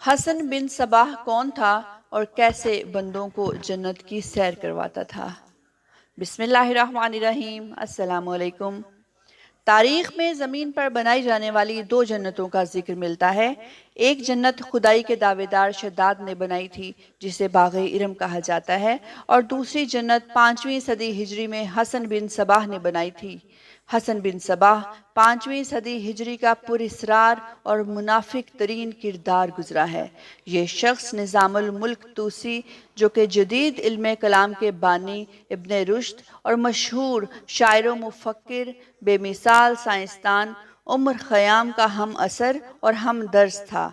حسن بن صباح کون تھا اور کیسے بندوں کو جنت کی سیر کرواتا تھا؟ بسم اللہ الرحمن الرحیم۔ السلام علیکم۔ تاریخ میں زمین پر بنائی جانے والی دو جنتوں کا ذکر ملتا ہے۔ ایک جنت خدائی کے دعوے دار شداد نے بنائی تھی جسے باغ ارم کہا جاتا ہے، اور دوسری جنت 5ویں صدی ہجری میں حسن بن صباح نے بنائی تھی۔ حسن بن صباح 5ویں صدی ہجری کا پراسرار اور منافق ترین کردار گزرا ہے۔ یہ شخص نظام الملک توسی، جو کہ جدید علم کلام کے بانی، ابن رشد اور مشہور شاعر و مفکر، بے مثال سائنسدان عمر خیام کا ہم اثر اور ہم درس تھا۔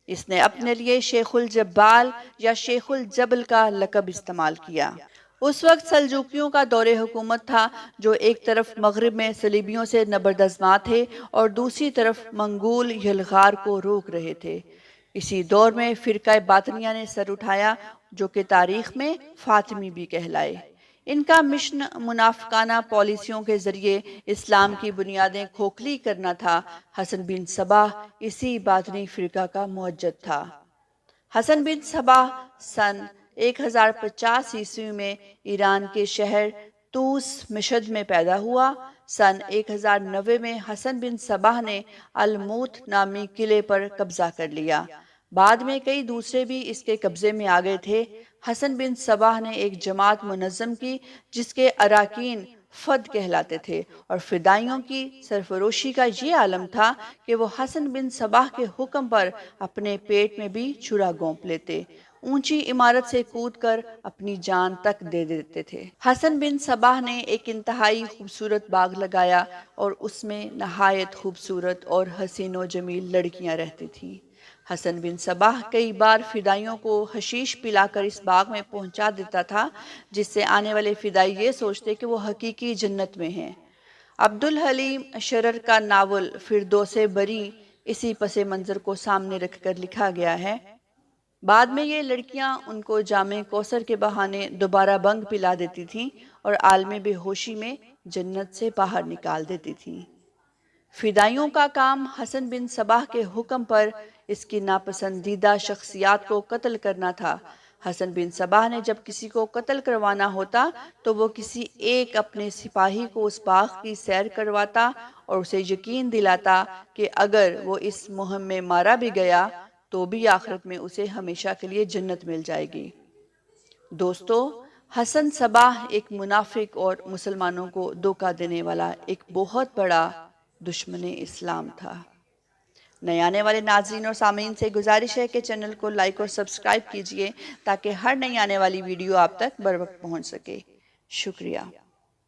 اس نے اپنے لیے شیخ الجبال یا شیخ الجبل کا لقب استعمال کیا۔ اس وقت سلجوقیوں کا دور حکومت تھا، جو ایک طرف مغرب میں صلیبیوں سے نبردآزما تھے اور دوسری طرف منگول یلغار کو روک رہے تھے۔ اسی دور میں فرقہ باطنیہ نے سر اٹھایا، جو کہ تاریخ میں فاطمی بھی کہلائے۔ ان کا مشن منافقانہ پالیسیوں کے ذریعے اسلام کی بنیادیں کھوکھلی کرنا تھا۔ حسن بن صباح اسی باطنی فرقہ کا موجد تھا۔ حسن بن صباح سن 1050 عیسوی میں ایران کے شہر طوس مشہد میں پیدا ہوا۔ سن 1090 میں حسن بن صباح نے الموت نامی قلعے پر قبضہ کر لیا۔ بعد میں کئی دوسرے بھی اس کے قبضے میں آ گئے تھے۔ حسن بن صباح نے ایک جماعت منظم کی جس کے اراکین فد کہلاتے تھے، اور فدائیوں کی سرفروشی کا یہ عالم تھا کہ وہ حسن بن صباح کے حکم پر اپنے پیٹ میں بھی چھرا گھونپ لیتے، اونچی عمارت سے کود کر اپنی جان تک دے دیتے تھے۔ حسن بن صباح نے ایک انتہائی خوبصورت باغ لگایا اور اس میں نہایت خوبصورت اور حسین و جمیل لڑکیاں رہتی تھیں۔ حسن بن صباح کئی بار فدائیوں کو حشیش پلا کر اس باغ میں پہنچا دیتا تھا، جس سے آنے والے فدائی یہ سوچتے کہ وہ حقیقی جنت میں ہیں۔ عبدالحلیم شرر کا ناول فردوس بری اسی پس منظر کو سامنے رکھ کر لکھا گیا ہے۔ بعد میں یہ لڑکیاں ان کو جام کوثر کے بہانے دوبارہ بنگ پلا دیتی تھیں اور عالم بے ہوشی میں جنت سے باہر نکال دیتی تھیں۔ فدائیوں کا کام حسن بن صباح کے حکم پر اس کی ناپسندیدہ شخصیات کو قتل کرنا تھا۔ حسن بن صباح نے جب کسی کو قتل کروانا ہوتا تو وہ کسی ایک اپنے سپاہی کو اس باغ کی سیر کرواتا اور اسے یقین دلاتا کہ اگر وہ اس مہم میں مارا بھی گیا تو بھی آخرت میں اسے ہمیشہ کے لیے جنت مل جائے گی۔ دوستو، حسن صباح ایک منافق اور مسلمانوں کو دھوکہ دینے والا ایک بہت بڑا دشمن اسلام تھا۔ نئے آنے والے ناظرین اور سامعین سے گزارش ہے کہ چینل کو لائک اور سبسکرائب کیجئے تاکہ ہر نئی آنے والی ویڈیو آپ تک بر وقت پہنچ سکے۔ شکریہ۔